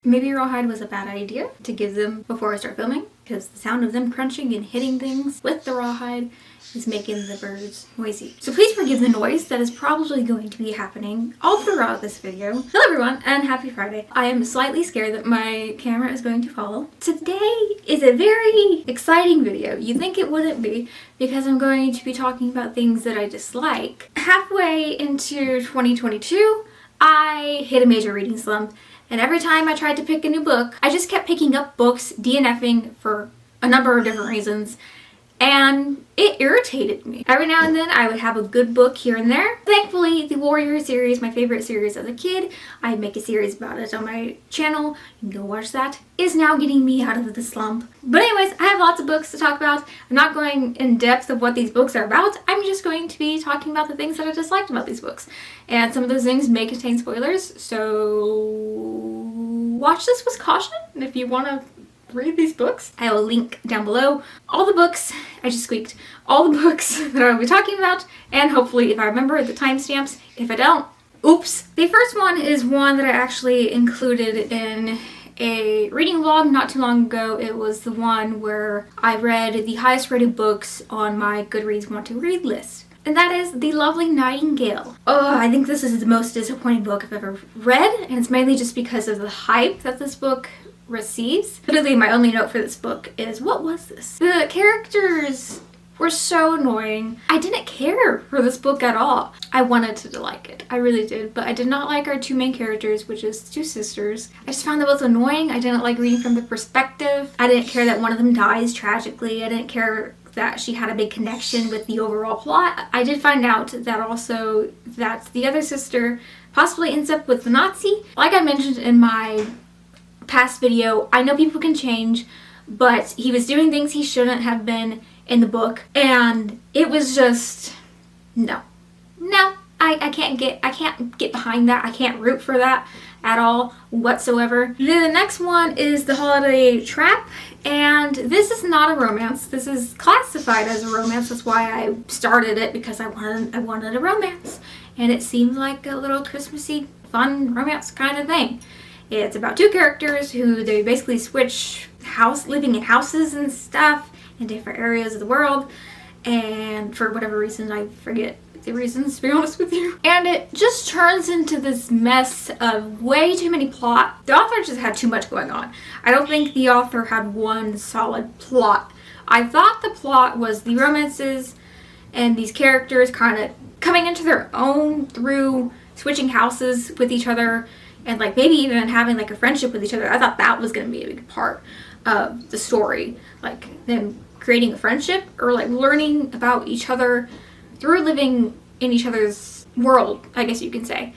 Maybe rawhide was a bad idea to give them before I start filming, because the sound of them crunching and hitting things with the rawhide is making the birds noisy. So please forgive the noise that is probably going to be happening all throughout this video. Hello everyone and happy Friday. I am slightly scared that my camera is going to fall. Today is a very exciting video. You'd think it wouldn't be, because I'm going to be talking about things that I dislike. Halfway into 2022, I hit a major reading slump. And every time I tried to pick a new book, I just kept picking up books, DNFing for a number of different reasons, and it irritated me. Every now and then I would have a good book here and there. Thankfully, the Warrior series, my favorite series as a kid, I make a series about it on my channel, you can go watch that, is now getting me out of the slump. But anyways, I have lots of books to talk about. I'm not going in depth of what these books are about. I'm just going to be talking about the things that I disliked about these books. And some of those things may contain spoilers, so watch this with caution if you want to read these books. I will link down below all the books, I just squeaked, all the books that I will be talking about, and hopefully if I remember the timestamps. If I don't, oops. The first one is one that I actually included in a reading vlog not too long ago. It was the one where I read the highest rated books on my Goodreads want to read list. And that is The Lovely Nightingale. Oh, I think this is the most disappointing book I've ever read, and it's mainly just because of the hype that this book receives. Literally, my only note for this book is, what was this? The characters were so annoying. I didn't care for this book at all. I wanted to like it. I really did, but I did not like our two main characters, which is two sisters. I just found them both annoying. I didn't like reading from the perspective. I didn't care that one of them dies tragically. I didn't care that she had a big connection with the overall plot. I did find out that also that the other sister possibly ends up with the Nazi. Like I mentioned in my past video, I know people can change, but he was doing things he shouldn't have been in the book, and it was just no. I can't get behind that. I can't root for that at all whatsoever. The next one is The Holiday Trap, and this is not a romance. This is classified as a romance. That's why I started it, because I wanted a romance, and it seemed like a little Christmassy fun romance kind of thing. It's about two characters who they basically switch living in houses and stuff in different areas of the world, and for whatever reason, I forget the reasons, to be honest with you. And it just turns into this mess of way too many plot. The author just had too much going on. I don't think the author had one solid plot. I thought the plot was the romances and these characters kind of coming into their own through switching houses with each other, and like maybe even having like a friendship with each other. I thought that was going to be a big part of the story, like them creating a friendship or like learning about each other through living in each other's world, I guess you can say.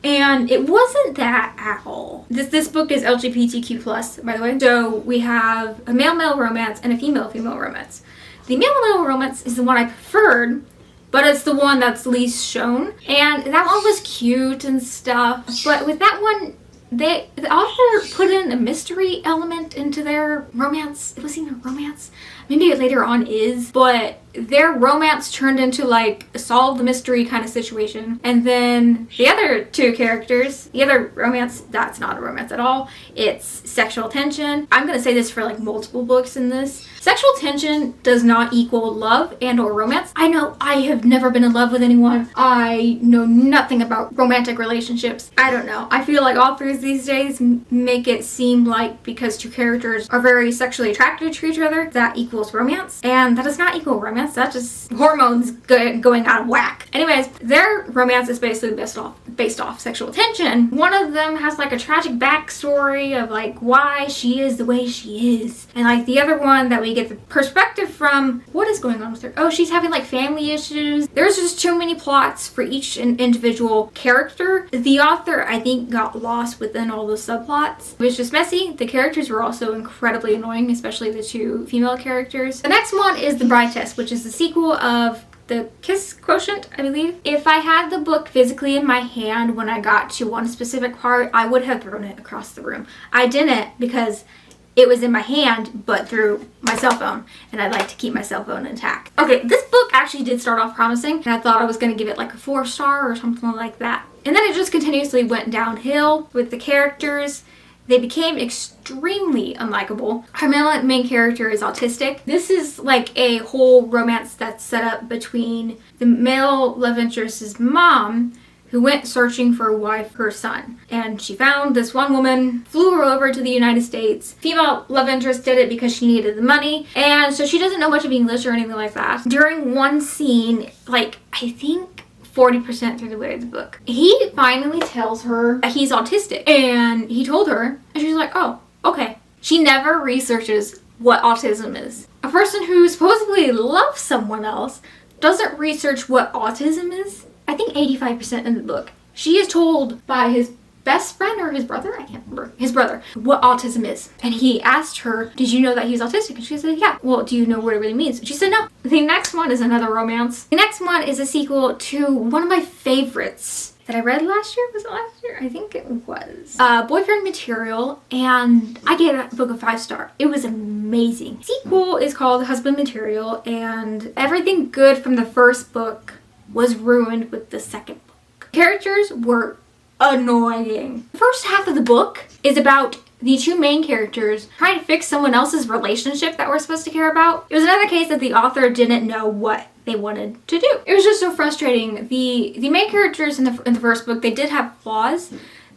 And it wasn't that at all. This book is LGBTQ+, by the way. So we have a male-male romance and a female-female romance. The male-male romance is the one I preferred, but it's the one that's least shown. And that one was cute and stuff. But with that one, the author put in a mystery element into their romance. It wasn't even a romance. Maybe it later on is, but their romance turned into like a solve the mystery kind of situation. And then the other two characters, the other romance, that's not a romance at all. It's sexual tension. I'm gonna say this for like multiple books in this. Sexual tension does not equal love and or romance. I know I have never been in love with anyone. I know nothing about romantic relationships. I don't know. I feel like authors these days make it seem like because two characters are very sexually attracted to each other, that equals romance. And that does not equal romance. That's just hormones going out of whack. Anyways, their romance is basically based off sexual tension. One of them has like a tragic backstory of like why she is the way she is. And like the other one that we get the perspective from, what is going on with her? Oh, she's having like family issues. There's just too many plots for each individual character. The author, I think, got lost within all those subplots. It was just messy. The characters were also incredibly annoying, especially the two female characters. The next one is The Bride Test, which is the sequel of The Kiss Quotient, I believe. If I had the book physically in my hand when I got to one specific part, I would have thrown it across the room. I didn't, because it was in my hand, but through my cell phone, and I like to keep my cell phone intact. Okay, this book actually did start off promising, and I thought I was going to give it like a 4-star or something like that. And then it just continuously went downhill with the characters. they became extremely unlikable. Her main character is autistic. This is like a whole romance that's set up between the male love interest's mom, who went searching for a wife for her son. And she found this one woman, flew her over to the United States. Female love interest did it because she needed the money. And so she doesn't know much of English or anything like that. During one scene, like, I think 40% through the way of the book, he finally tells her that he's autistic. And he told her, and she's like, oh, okay. She never researches what autism is. A person who supposedly loves someone else doesn't research what autism is. I think 85% in the book. She is told by his best friend or his brother, I can't remember, his brother, what autism is. And he asked her, did you know that he's autistic? And she said, yeah. Well, do you know what it really means? And she said, no. The next one is another romance. The next one is a sequel to one of my favorites that I read last year. Was it last year? I think it was. Boyfriend Material, and I gave that book a 5-star. It was amazing. The sequel is called Husband Material, and everything good from the first book was ruined with the second book. Characters were annoying. The first half of the book is about the two main characters trying to fix someone else's relationship that we're supposed to care about. It was another case that the author didn't know what they wanted to do. It was just so frustrating. The main characters in the first book, they did have flaws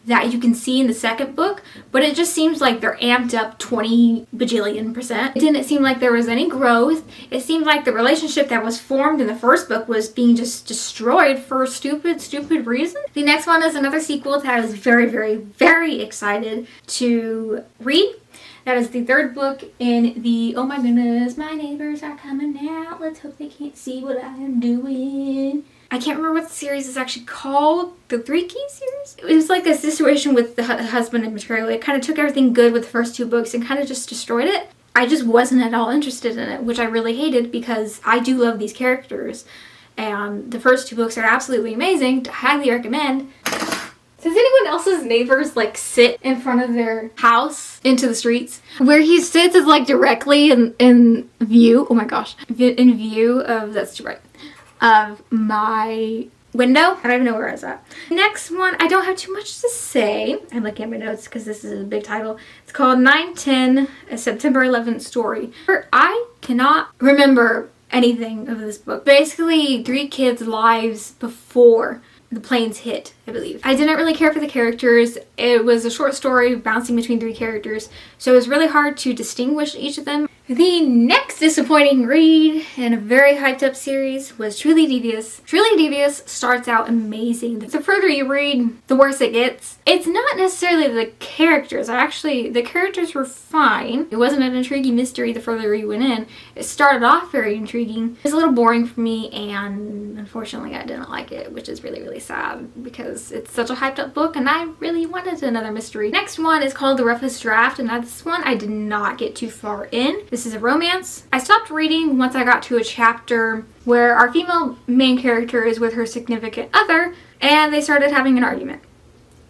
that you can see in the second book, but it just seems like they're amped up 20 bajillion%. It didn't seem like there was any growth. It seemed like the relationship that was formed in the first book was being just destroyed for stupid reasons. The next one is another sequel that I was very, very, very excited to read. That is the third book in the, oh my goodness, my neighbors are coming out. Let's hope they can't see what I am doing. I can't remember what the series is actually called. The 3 Keys series? It was like a situation with the husband and Material. It kind of took everything good with the first 2 books and kind of just destroyed it. I just wasn't at all interested in it, which I really hated because I do love these characters. And the first 2 books are absolutely amazing. Highly recommend. Does anyone else's neighbors like sit in front of their house into the streets? Where he sits is like directly in view. Oh my gosh. In view of, that's too bright, of my window. I don't even know where I was at. Next one, I don't have too much to say. I'm looking at my notes because this is a big title. It's called 9/10, a September 11th story. I cannot remember anything of this book. Basically, 3 kids' lives before the planes hit, I believe. I didn't really care for the characters. It was a short story bouncing between 3 characters, so it was really hard to distinguish each of them. The next disappointing read in a very hyped up series was Truly Devious. Truly Devious starts out amazing. The further you read, the worse it gets. It's not necessarily the characters. The characters were fine. It wasn't an intriguing mystery the further you went in. It started off very intriguing. It was a little boring for me, and unfortunately I didn't like it, which is really, really sad because it's such a hyped up book and I really wanted another mystery. Next one is called The Roughest Draft, and this one I did not get too far in. This is a romance. I stopped reading once I got to a chapter where our female main character is with her significant other and they started having an argument.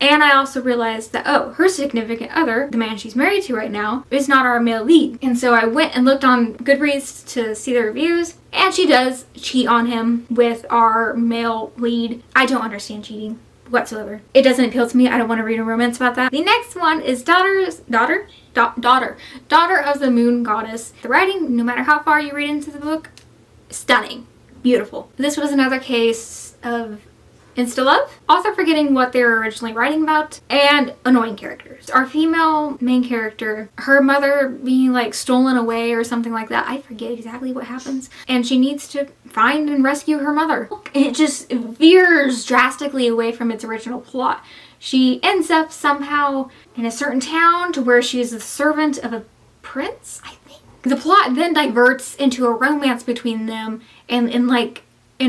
And I also realized that, oh, her significant other, the man she's married to right now, is not our male lead. And so I went and looked on Goodreads to see the reviews, and she does cheat on him with our male lead. I don't understand cheating whatsoever. It doesn't appeal to me. I don't want to read a romance about that. The next one is Daughter of the Moon Goddess. The writing, no matter how far you read into the book, stunning. Beautiful. This was another case of insta-love, author forgetting what they were originally writing about, and annoying characters. Our female main character, her mother being like stolen away or something like that. I forget exactly what happens. And she needs to find and rescue her mother. It just veers drastically away from its original plot. She ends up somehow in a certain town to where she is the servant of a prince, I think. The plot then diverts into a romance between them and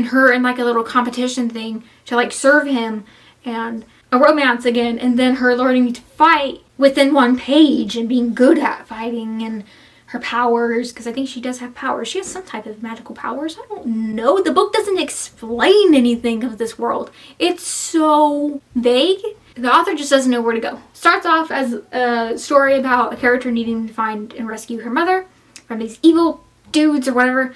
her in like a little competition thing to like serve him, and a romance again, and then her learning to fight within one page and being good at fighting, and her powers, because I think she does have powers. She has some type of magical powers. I don't know. The book doesn't explain anything of this world. It's so vague. The author just doesn't know where to go. Starts off as a story about a character needing to find and rescue her mother from these evil dudes or whatever,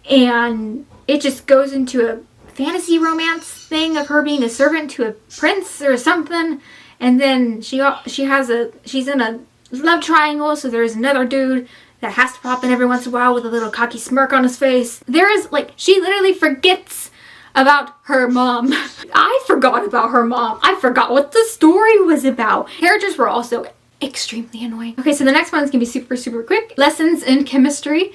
and it just goes into a fantasy romance thing of her being a servant to a prince or something, And then she's in a love triangle, so there's another dude that has to pop in every once in a while with a little cocky smirk on his face. There is, like, she literally forgets about her mom. I forgot about her mom. I forgot what the story was about. Characters were also extremely annoying. Okay, so the next one's gonna be super, super quick. Lessons in Chemistry.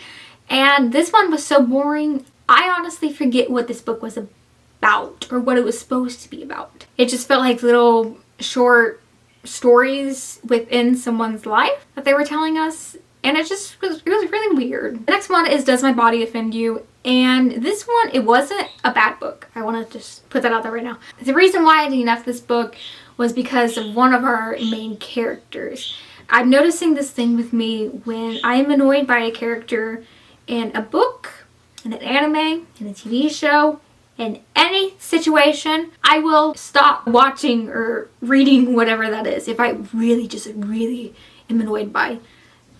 And this one was so boring. I honestly forget what this book was about or what it was supposed to be about. It just felt like little short stories within someone's life that they were telling us. And it was really weird. The next one is Does My Body Offend You? And this one, it wasn't a bad book. I want to just put that out there right now. The reason why I didn't love this book was because of one of our main characters. I'm noticing this thing with me when I am annoyed by a character in a book, in an anime, in a TV show, in any situation, I will stop watching or reading whatever that is if I really am annoyed by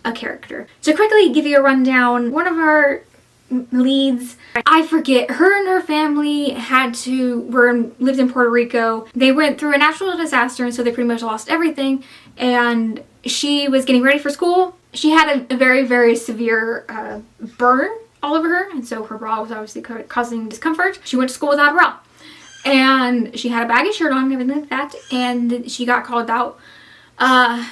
a character. To quickly give you a rundown, one of our leads, I forget, her and her family lived in Puerto Rico. They went through a natural disaster, and so they pretty much lost everything, and she was getting ready for school. She had a very severe burn all over her, and so her bra was obviously causing discomfort. She went to school without a bra, and she had a baggy shirt on and everything like that, and she got called out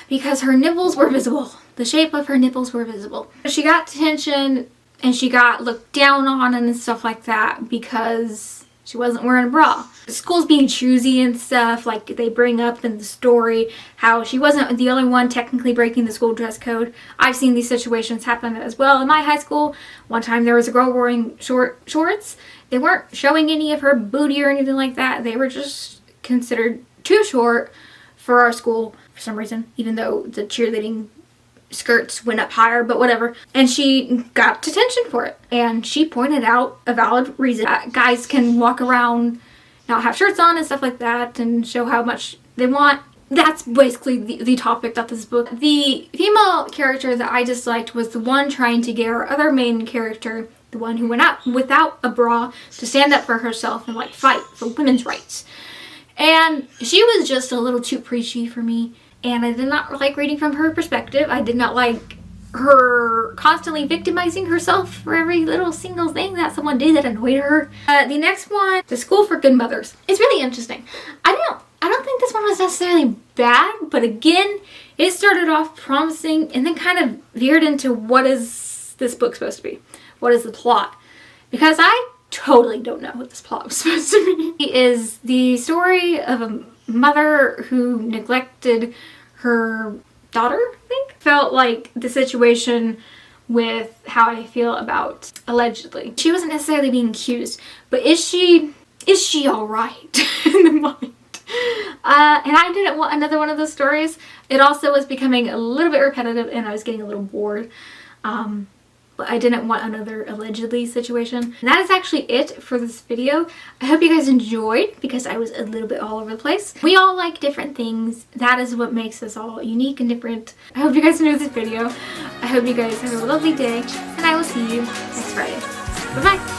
because her nipples were visible. The shape of her nipples were visible. She got detention and she got looked down on and stuff like that because she wasn't wearing a bra. The school's being choosy and stuff, like they bring up in the story how she wasn't the only one technically breaking the school dress code. I've seen these situations happen as well in my high school. One time there was a girl wearing shorts. They weren't showing any of her booty or anything like that. They were just considered too short for our school for some reason, even though the cheerleading skirts went up higher, but whatever. And she got detention for it. And she pointed out a valid reason that guys can walk around, not have shirts on and stuff like that, and show how much they want. That's basically the topic of this book. The female character that I disliked was the one trying to get our other main character, the one who went out without a bra, to stand up for herself and like fight for women's rights. And she was just a little too preachy for me. And I did not like reading from her perspective. I did not like her constantly victimizing herself for every little single thing that someone did that annoyed her. The next one, The School for Good Mothers. It's really interesting. I don't think this one was necessarily bad, but again, it started off promising and then kind of veered into what is this book supposed to be? What is the plot? Because I totally don't know what this plot was supposed to be. It is the story of a mother who neglected her daughter, I think. Felt like the situation with how I feel about allegedly. She wasn't necessarily being accused, but is she alright in the mind? And I didn't want another one of those stories. It also was becoming a little bit repetitive and I was getting a little bored. But I didn't want another allegedly situation. And that is actually it for this video. I hope you guys enjoyed because I was a little bit all over the place. We all like different things. That is what makes us all unique and different. I hope you guys enjoyed this video. I hope you guys have a lovely day and I will see you next Friday. Bye bye.